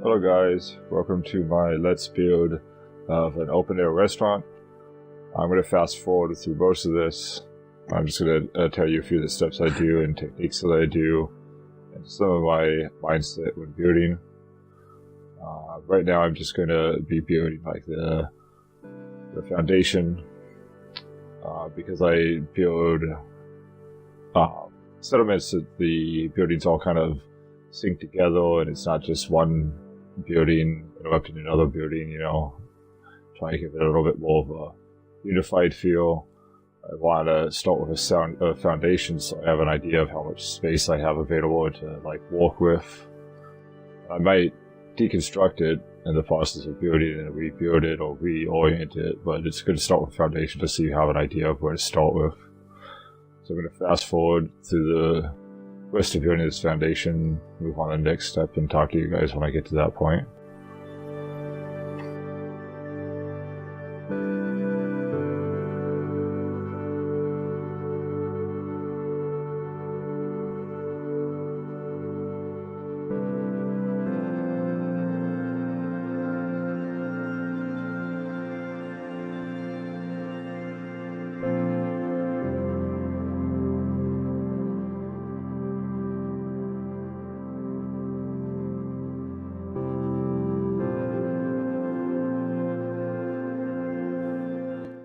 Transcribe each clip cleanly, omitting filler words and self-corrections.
Hello guys, welcome to my Let's Build of an open air restaurant. I'm going to fast forward through most of this. I'm just going to tell you a few of the steps I do and techniques that I do and some of my mindset when building. Right now I'm just going to be building like the foundation because I build settlements that the buildings all kind of sync together and it's not just one building interrupting another building, you know, trying to give it a little bit more of a unified feel. I want to start with a foundation so I have an idea of how much space I have available to like work with. I might deconstruct it in the process of building and rebuild it or reorient it, but it's good to start with a foundation just so you have an idea of where to start with. So I'm going to fast forward through the rest of building this foundation, move on to the next step, and talk to you guys when I get to that point.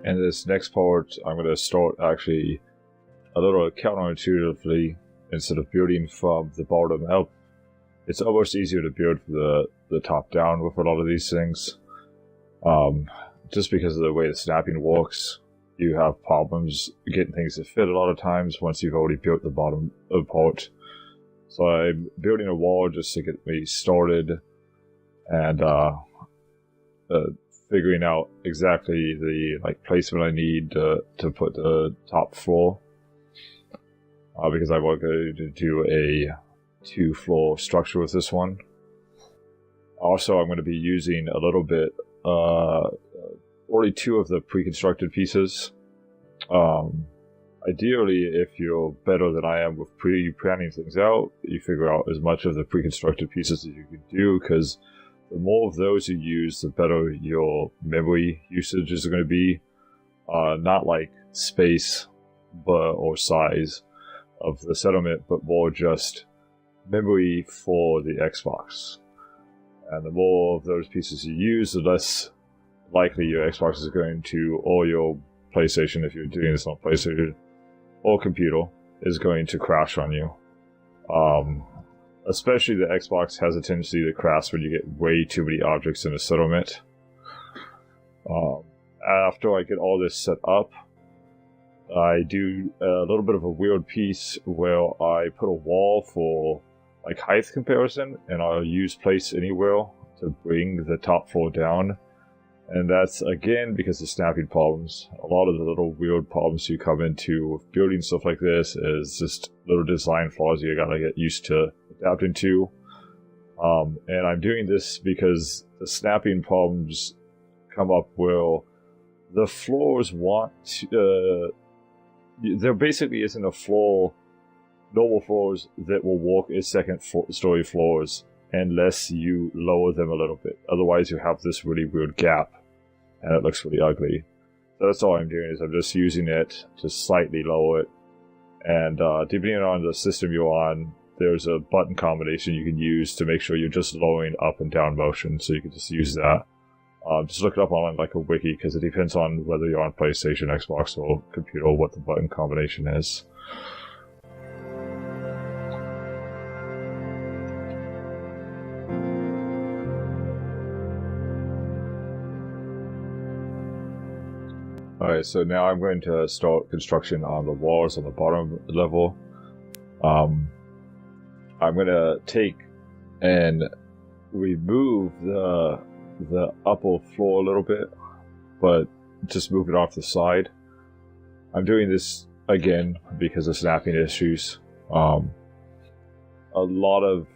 And this next part, I'm going to start actually a little counterintuitively. Instead of building from the bottom up, it's almost easier to build from the top down with a lot of these things. Just because of the way the snapping works, you have problems getting things to fit a lot of times once you've already built the bottom part. So I'm building a wall just to get me started and figuring out exactly the placement I need to put the top floor, because I want to do a 2-floor structure with this one. Also, I'm going to be using a little bit, only 2 of the pre-constructed pieces. Ideally, if you're better than I am with pre-planning things out, you figure out as much of the pre-constructed pieces as you can do, because the more of those you use, the better your memory usage is going to be. Not like space or size of the settlement, but more just memory for the Xbox. And the more of those pieces you use, the less likely your Xbox is going to, or your PlayStation, if you're doing this on PlayStation, or computer, is going to crash on you. Especially the Xbox has a tendency to crash when you get way too many objects in a settlement. After I get all this set up, I do a little bit of a weird piece where I put a wall for like height comparison, and I'll use place anywhere to bring the top floor down. And that's again because of snapping problems. A lot of the little weird problems you come into with building stuff like this is just little design flaws you gotta get used to adapting to. And I'm doing this because the snapping problems come up where the floors want to, there basically isn't a floor, normal floors that will work as second-story floors unless you lower them a little bit. Otherwise you have this really weird gap and it looks really ugly. So that's all I'm doing, is I'm just using it to slightly lower it. And depending on the system you're on, there's a button combination you can use to make sure you're just lowering up and down motion, so you can just use that. Just look it up on like a wiki, because it depends on whether you're on PlayStation, Xbox, or computer, what the button combination is. Alright, so now I'm going to start construction on the walls on the bottom level. I'm going to take and remove the upper floor a little bit, but just move it off the side. I'm doing this again because of snapping issues. A lot of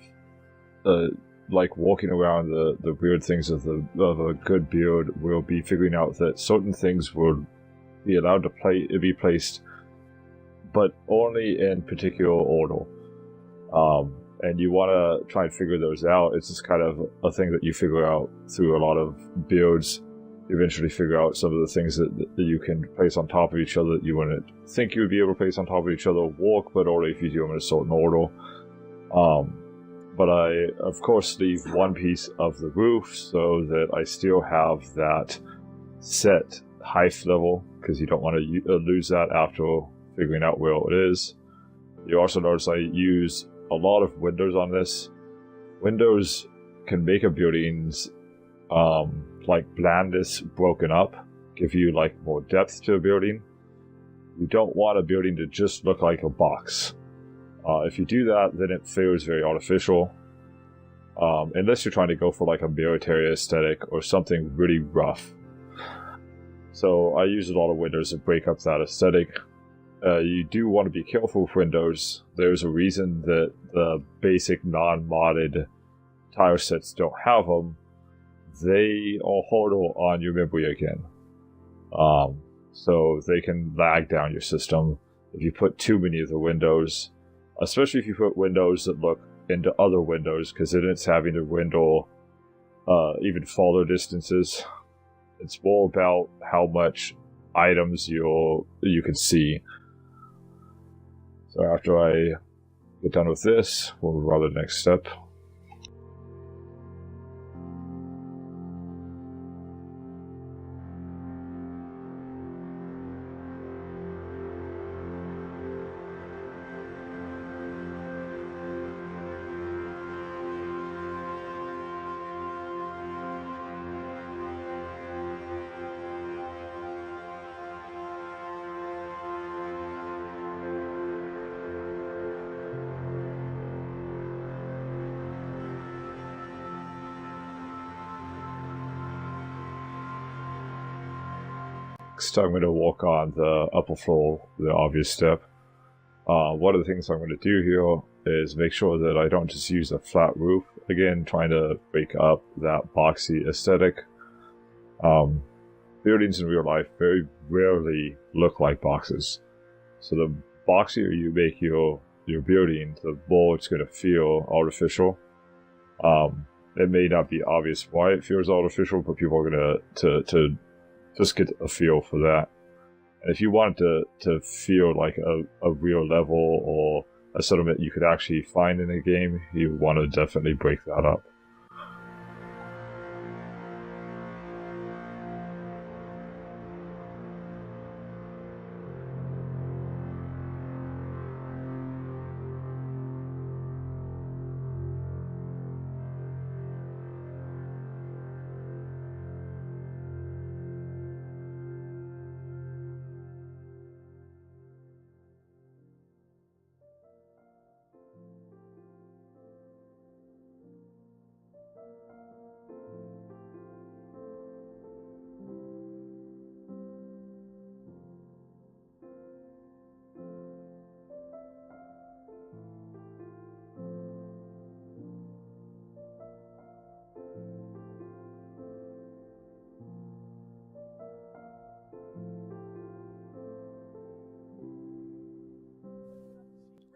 like walking around the weird things of a good build will be figuring out that certain things would be allowed to be placed, but only in particular order. and you want to try and figure those out. It's just kind of a thing that you figure out through a lot of builds. You eventually figure out some of the things that you can place on top of each other that you wouldn't think you would be able to place on top of each other walk, but only if you do them in a certain order. But I, of course, leave one piece of the roof so that I still have that set height level, because you don't want to lose that after figuring out where it is. You also notice I use a lot of windows on this. Windows can make a building's like blandness broken up, give you like more depth to a building. You don't want a building to just look like a box. If you do that, then it feels very artificial. Unless you're trying to go for like a military aesthetic or something really rough. So I use a lot of windows to break up that aesthetic. You do want to be careful with windows. There's a reason that the basic non-modded tile sets don't have them. They are harder on your memory again. So they can lag down your system if you put too many of the windows. Especially if you put windows that look into other windows, because then it's having to window even farther distances. It's more about how much items you can see. So after I get done with this, we'll move on to the next step. Next, I'm going to walk on the upper floor, the obvious step. One of the things I'm going to do here is make sure that I don't just use a flat roof. Again, trying to break up that boxy aesthetic. Buildings in real life very rarely look like boxes. So the boxier you make your building, the more it's going to feel artificial. It may not be obvious why it feels artificial, but people are going to just get a feel for that. And if you want it to feel like a real level or a settlement you could actually find in a game, you want to definitely break that up.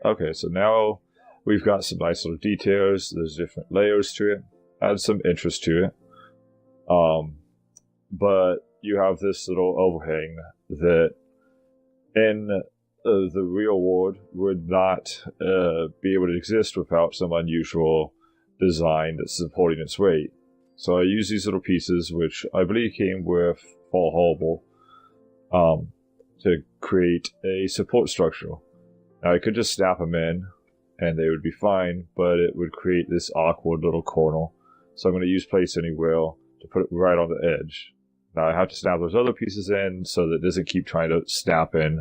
Okay, so now we've got some nice little details. There's different layers to it. Adds some interest to it. But you have this little overhang that in the real world would not be able to exist without some unusual design that's supporting its weight. So I use these little pieces, which I believe came with Fall Horrible, to create a support structure. Now I could just snap them in and they would be fine, but it would create this awkward little corner. So I'm going to use Place Anywhere to put it right on the edge. Now I have to snap those other pieces in so that it doesn't keep trying to snap in,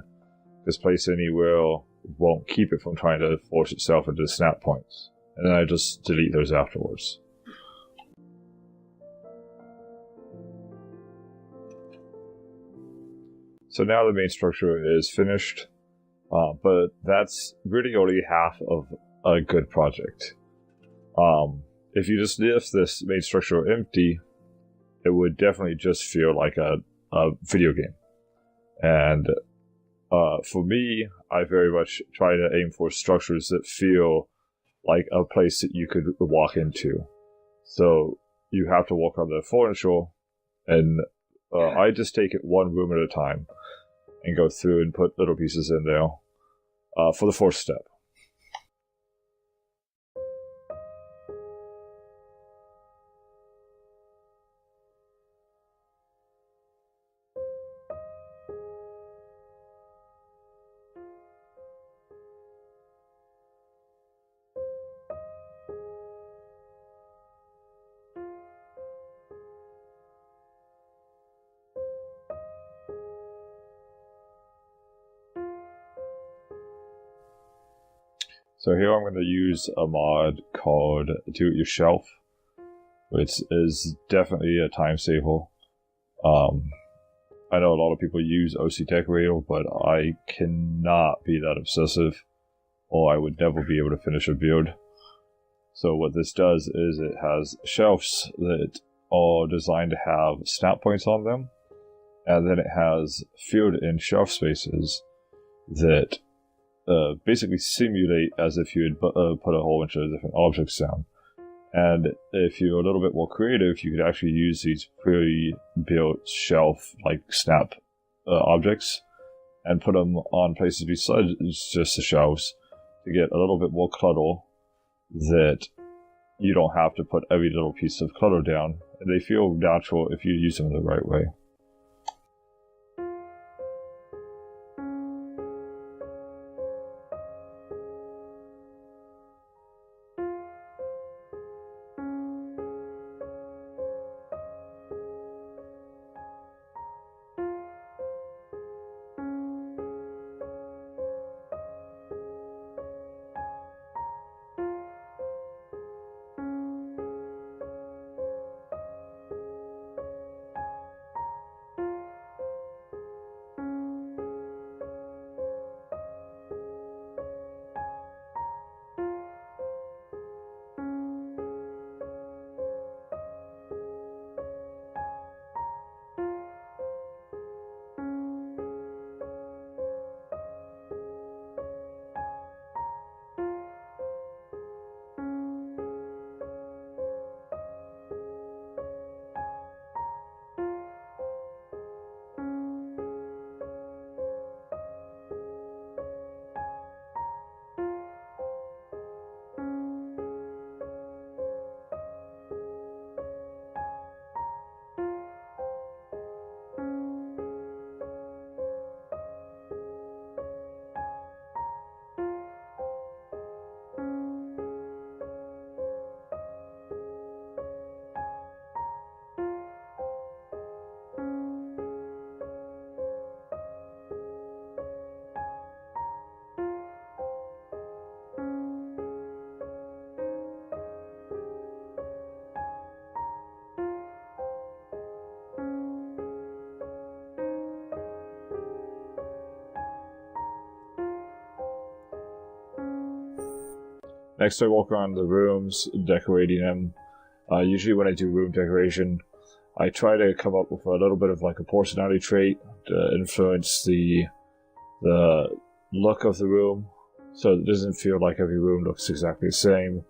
because Place Anywhere won't keep it from trying to force itself into the snap points. And then I just delete those afterwards. So now the main structure is finished. But that's really only half of a good project. If you just left this main structure empty, it would definitely just feel like a video game. And for me, I very much try to aim for structures that feel like a place that you could walk into. So you have to walk on the furniture, and I just take it one room at a time and go through and put little pieces in there for the first step. So here I'm going to use a mod called Do It Yourself, which is definitely a time saver. I know a lot of people use OC Decorator, but I cannot be that obsessive, or I would never be able to finish a build. So what this does is it has shelves that are designed to have snap points on them, and then it has filled-in shelf spaces that basically simulate as if you had put a whole bunch of different objects down. And if you're a little bit more creative, you could actually use these pre-built shelf, like snap objects, and put them on places besides just the shelves to get a little bit more clutter that you don't have to put every little piece of clutter down. And they feel natural if you use them the right way. Next, I walk around the rooms, decorating them. Usually when I do room decoration, I try to come up with a little bit of like a personality trait to influence the look of the room, so it doesn't feel like every room looks exactly the same.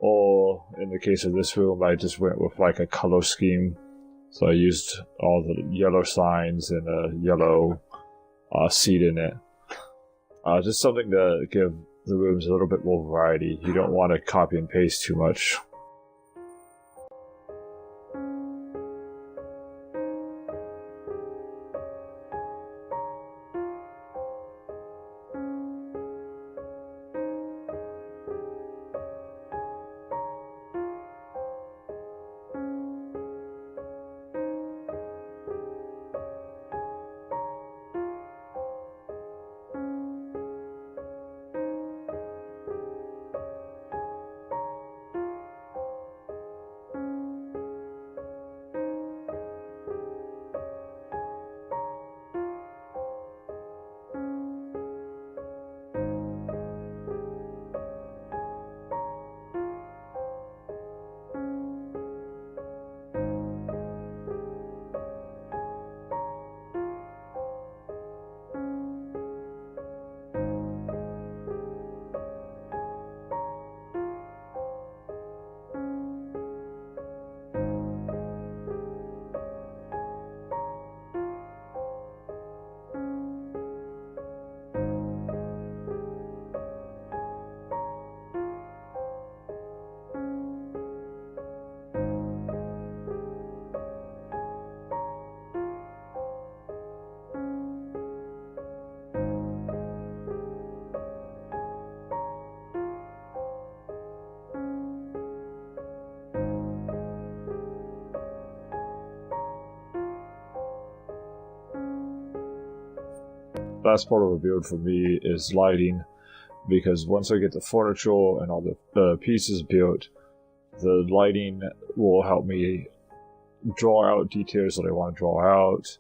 Or in the case of this room, I just went with like a color scheme. So I used all the yellow signs and a yellow seat in it. Just something to give the rooms a little bit more variety. You don't want to copy and paste too much. best part of a build for me is lighting, because once I get the furniture and all the pieces built, the lighting will help me draw out details that I want to draw out,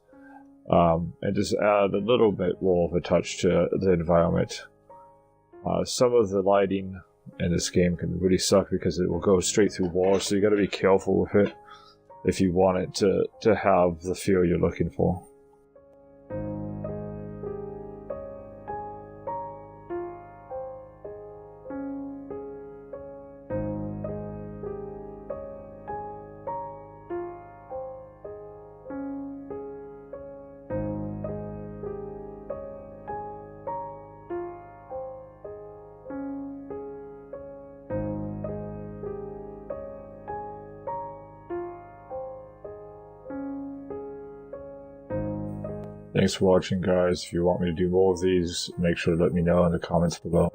and just add a little bit more of a touch to the environment. Some of the lighting in this game can really suck because it will go straight through walls, so you got to be careful with it if you want it to have the feel you're looking for. Thanks for watching, guys. If you want me to do more of these, make sure to let me know in the comments below.